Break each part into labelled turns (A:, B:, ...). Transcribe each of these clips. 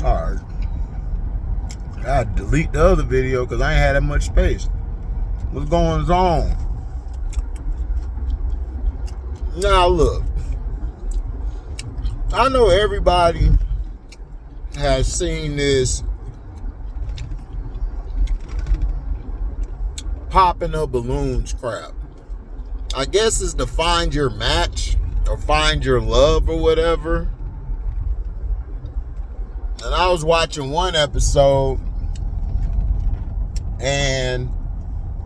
A: Alright. I delete the other video because I ain't had that much space. What's going on? Now look, I know everybody has seen this popping up balloons crap. I guess it's to find your match or find your love or whatever. And I was watching one episode, and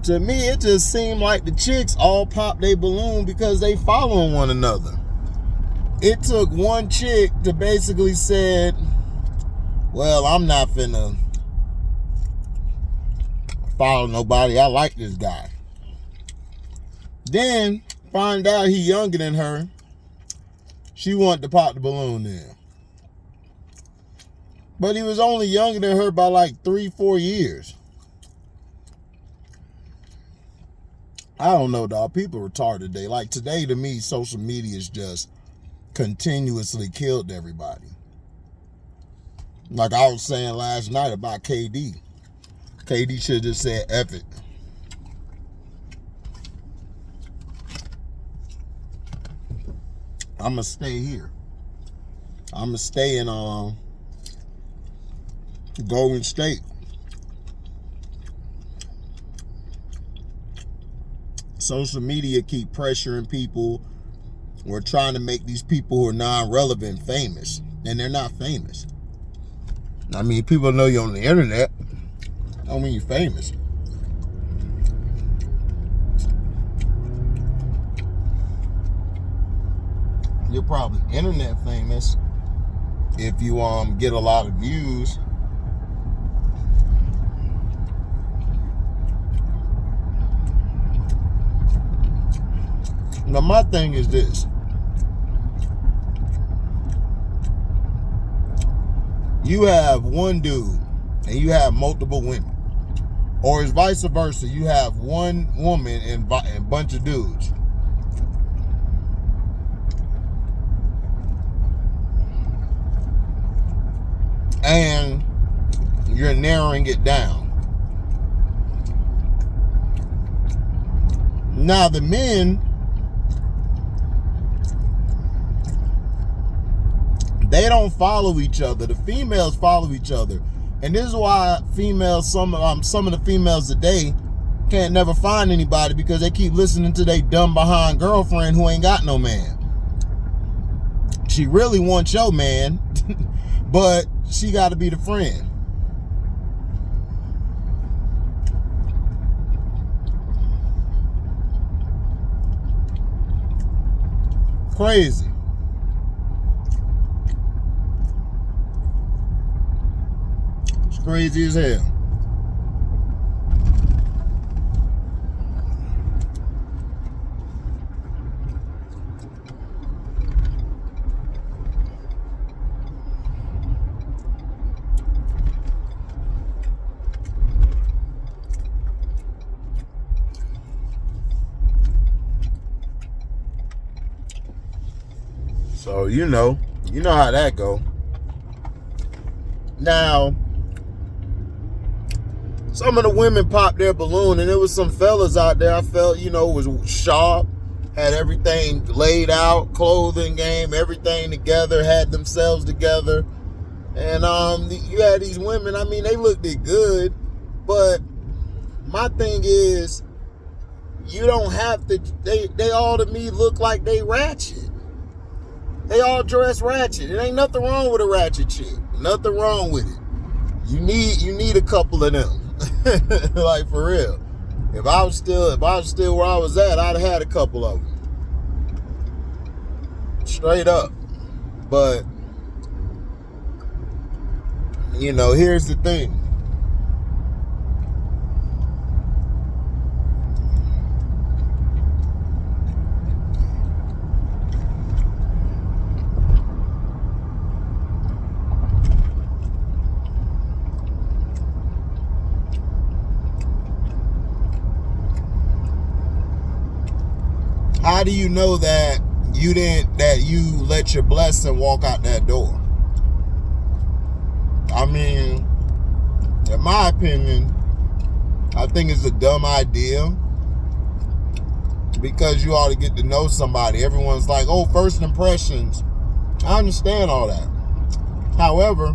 A: to me it just seemed like the chicks all pop their balloon because they following one another. It took one chick to basically said, well, I'm not finna follow nobody. I like this guy. Then find out he younger than her. She wanted to pop the balloon then. But he was only younger than her by like 3-4 years. I don't know, dog. People are retarded today. Like today, to me, social media has just continuously killed everybody. Like I was saying last night about KD. KD should have just said, F it. I'm going to stay here. I'm going to stay in Golden State. Social media keep pressuring people. We're trying to make these people who are non-relevant famous. And they're not famous. I mean, people know you on the internet. Don't mean you're famous. You're probably internet famous if you get a lot of views. Now my thing is this. You have one dude and you have multiple women. Or it's vice versa. You have one woman and a bunch of dudes. And you're narrowing it down. Now the men, they don't follow each other. The females follow each other. And this is why females, some of the females today can't never find anybody, because they keep listening to their dumb behind girlfriend who ain't got no man. She really wants your man, but she got to be the friend. Crazy. It's crazy as hell. So you know how that go. Now, some of the women popped their balloon, and there was some fellas out there I felt, was sharp, had everything laid out, clothing game, everything together, had themselves together. And you had these women, I mean, they looked good, but my thing is, you don't have to, they all to me look like they ratchet. They all dress ratchet. It ain't nothing wrong with a ratchet chick. Nothing wrong with it. You need a couple of them. Like for real. If I was still where I was at, I'd have had a couple of them. Straight up. But here's the thing. How do you know that you let your blessing walk out that door? my opinion, I think it's a dumb idea, because you ought to get to know somebody. Everyone's like, oh, first impressions. I understand all that. However,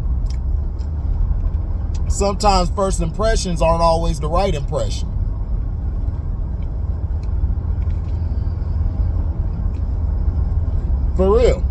A: sometimes first impressions aren't always the right impression. For real.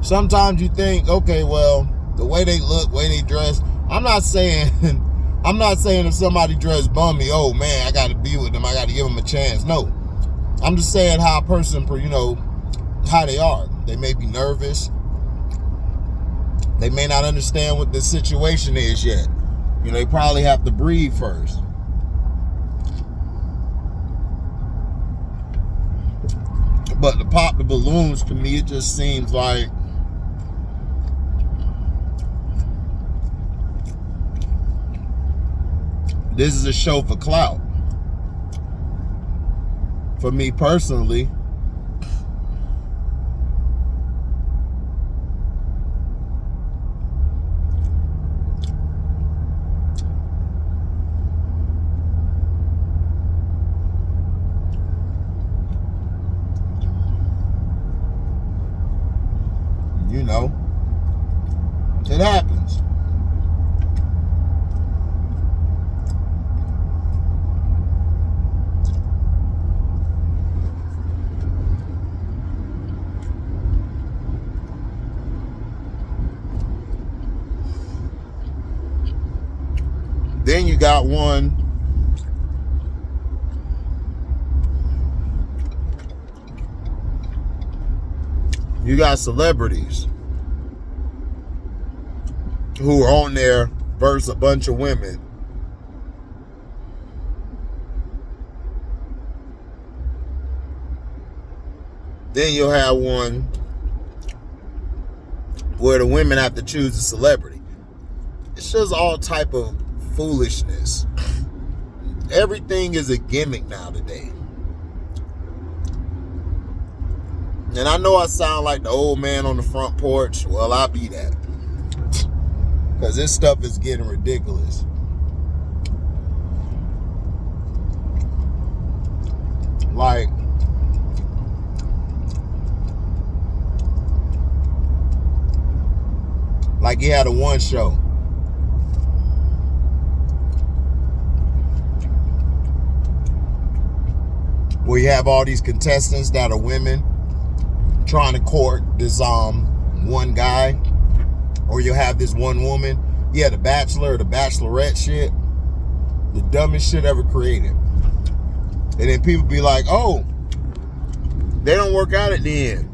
A: Sometimes you think, okay, well, the way they look, way they dress. I'm not saying if somebody dressed bummy, oh man, I got to be with them, I got to give them a chance. No, I'm just saying how a person, you know, how they are. They may be nervous. They may not understand what the situation is yet. You know, they probably have to breathe first. But to pop the balloons, to me, it just seems like this is a show for clout. For me personally, you know, it happens. Then you got one you got celebrities who are on there versus a bunch of women. Then you'll have one where the women have to choose a celebrity. It's just all type of foolishness. Everything is a gimmick now today. And I know I sound like the old man on the front porch. Well, I'll be that. Because this stuff is getting ridiculous. Like you had a one show. Where you have all these contestants that are women trying to court this one guy, or you have this one woman. Yeah, the Bachelor or the Bachelorette shit, the dumbest shit ever created. And then people be like, oh, they don't work out at the end.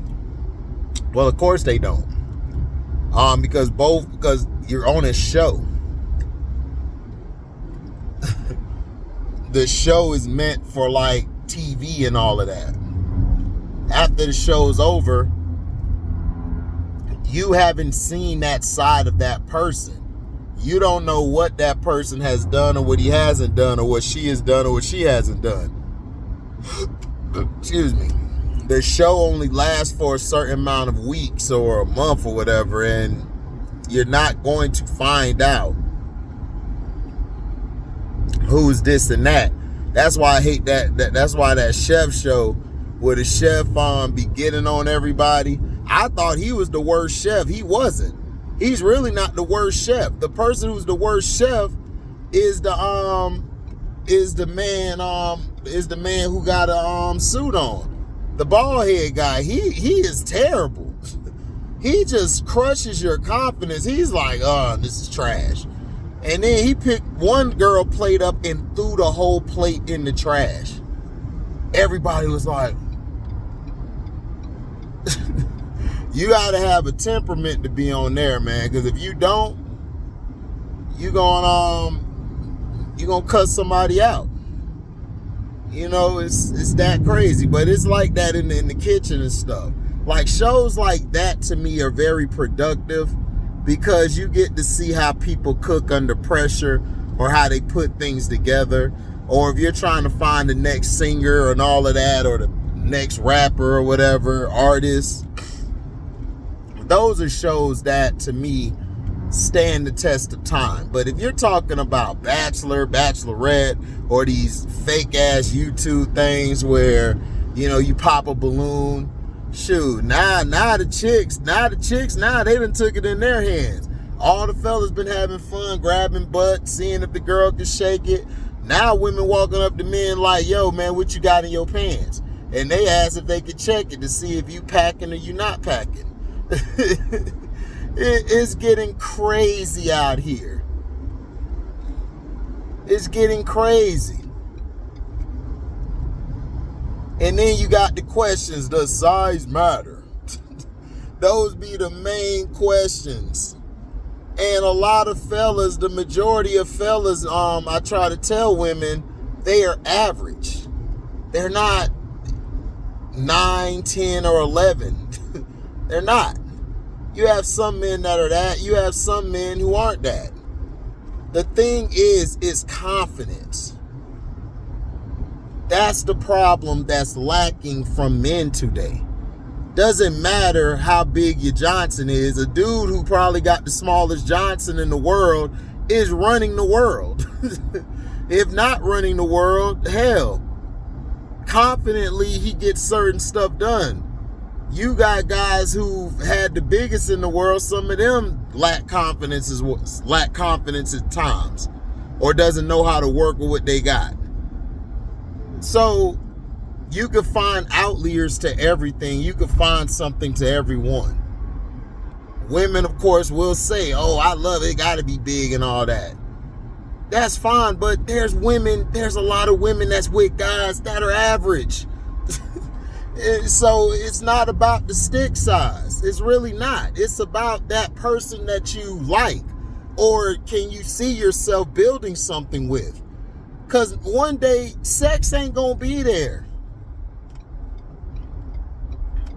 A: Well, of course they don't. Because you're on a show. The show is meant for like TV and all of that. After the show's over, you haven't seen that side of that person. You don't know what that person has done or what he hasn't done or what she has done or what she hasn't done. Excuse me. The show only lasts for a certain amount of weeks or a month or whatever, and you're not going to find out who's this and that. That's why I hate that's why that chef show where the chef be getting on everybody. I thought he was the worst chef. He wasn't. He's really not the worst chef. The person who's the worst chef is the man who got a suit on. The bald head guy. He is terrible. He just crushes your confidence. He's like, oh, this is trash. And then he picked one girl plate up and threw the whole plate in the trash. Everybody was like, you gotta have a temperament to be on there, man. Because if you don't, you're gonna cut somebody out. You know, it's that crazy. But it's like that in the kitchen and stuff. Like shows like that to me are very productive, because you get to see how people cook under pressure, or how they put things together, or if you're trying to find the next singer and all of that, or the next rapper or whatever, artist, those are shows that to me stand the test of time. But if you're talking about Bachelor, Bachelorette, or these fake ass YouTube things where, you know, you pop a balloon, shoot, now the chicks, they done took it in their hands. All the fellas been having fun, grabbing butt, seeing if the girl can shake it. Now women walking up to men like, yo, man, what you got in your pants? And they ask if they could check it to see if you packing or you not packing. It's getting crazy out here. It's getting crazy. And then you got the questions, does size matter? Those be the main questions. And a lot of fellas, the majority of fellas, I try to tell women, they are average. They're not 9, 10, or 11. They're not. You have some men that are that. You have some men who aren't that. The thing is confidence. That's the problem that's lacking from men today. Doesn't matter how big your Johnson is. A dude who probably got the smallest Johnson in the world is running the world. If not running the world, hell, confidently he gets certain stuff done. You got guys who've had the biggest in the world. Some of them lack confidence at times, or doesn't know how to work with what they got. So you can find outliers to everything. You can find something to everyone. Women, of course, will say, oh, I love it, gotta be big and all that. That's fine, but there's a lot of women that's with guys that are average. So it's not about the stick size. It's really not. It's about that person that you like, or can you see yourself building something with? Because one day, sex ain't gonna be there.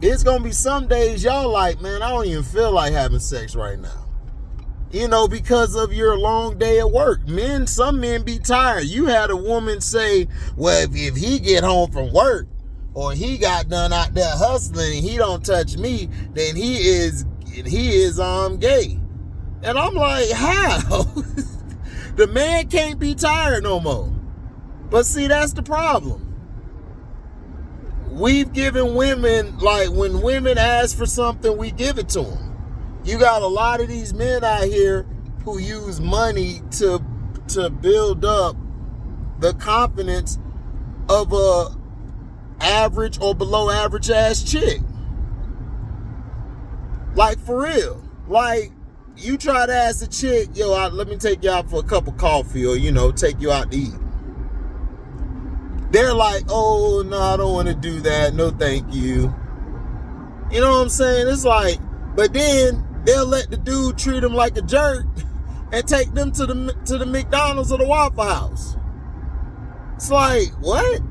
A: It's gonna be some days y'all like, man, I don't even feel like having sex right now. You know, because of your long day at work. Some men be tired. You had a woman say, well, if he get home from work, or he got done out there hustling and he don't touch me, then he is gay. And I'm like, how? The man can't be tired no more. But see, that's the problem. We've given women, like when women ask for something, we give it to them. You got a lot of these men out here who use money to build up the confidence of a average or below average ass chick. Like, for real. Like, you try to ask a chick, yo, let me take you out for a cup of coffee, or, you know, take you out to eat. They're like, oh, no, I don't want to do that. No, thank you. You know what I'm saying? It's like, but then they'll let the dude treat them like a jerk and take them to the McDonald's or the Waffle House. It's like, what?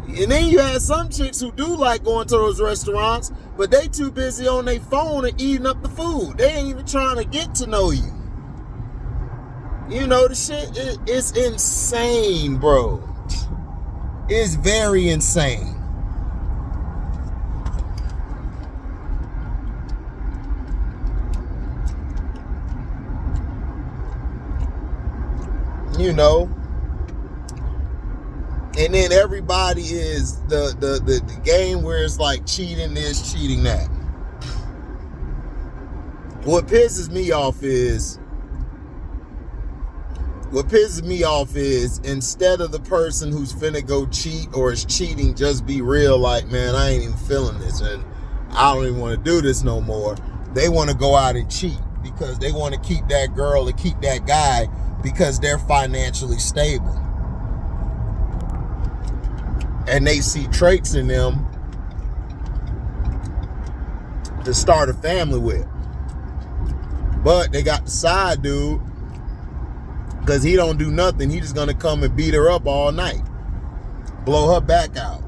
A: And then you have some chicks who do like going to those restaurants, but they too busy on their phone and eating up the food. They ain't even trying to get to know you. You know, the shit is insane, bro. It's very insane. You know, and then everybody is the game where it's like cheating this, cheating that. What pisses me off is instead of the person who's finna go cheat or is cheating, just be real, like, man, I ain't even feeling this and I don't even want to do this no more. They want to go out and cheat because they want to keep that girl or keep that guy because they're financially stable. And they see traits in them to start a family with. But they got the side dude, because he don't do nothing. He just going to come and beat her up all night. Blow her back out.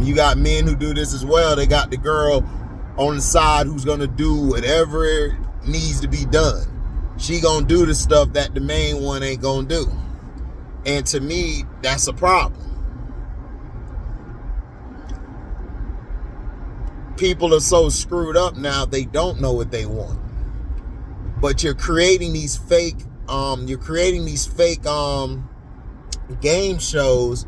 A: You got men who do this as well. They got the girl on the side who's going to do whatever needs to be done. She gonna do the stuff that the main one ain't gonna do. And to me, that's a problem. People are so screwed up now, they don't know what they want. But you're creating these fake game shows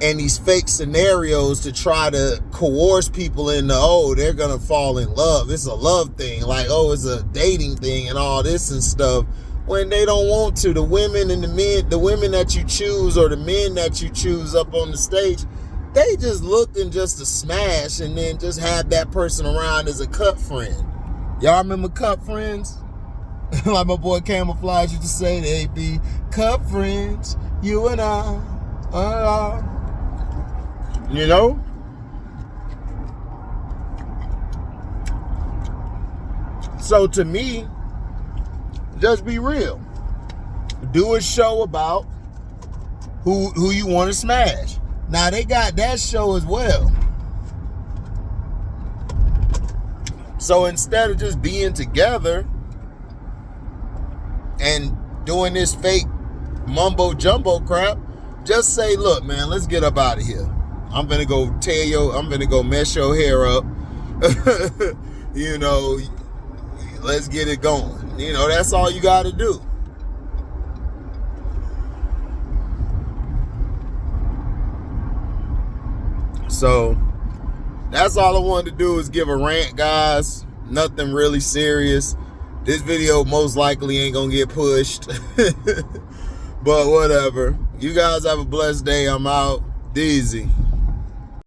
A: and these fake scenarios to try to coerce people into, oh, they're gonna fall in love. It's a love thing, like, oh, it's a dating thing and all this and stuff, when they don't want to. The women and the men, the women that you choose or the men that you choose up on the stage, they just looking just to smash and then just have that person around as a cut friend. Y'all remember cut friends? Like my boy Camouflage used to say, they be cut friends, you and I. You know? So to me, just be real. Do a show about who you want to smash. Now they got that show as well. So instead of just being together and doing this fake mumbo jumbo crap, just say, look, man, let's get up out of here. I'm gonna go mess your hair up. You know, let's get it going. You know, that's all you gotta do. So that's all I wanted to do, is give a rant, guys. Nothing really serious. This video most likely ain't gonna get pushed. But whatever. You guys have a blessed day. I'm out. Deezy.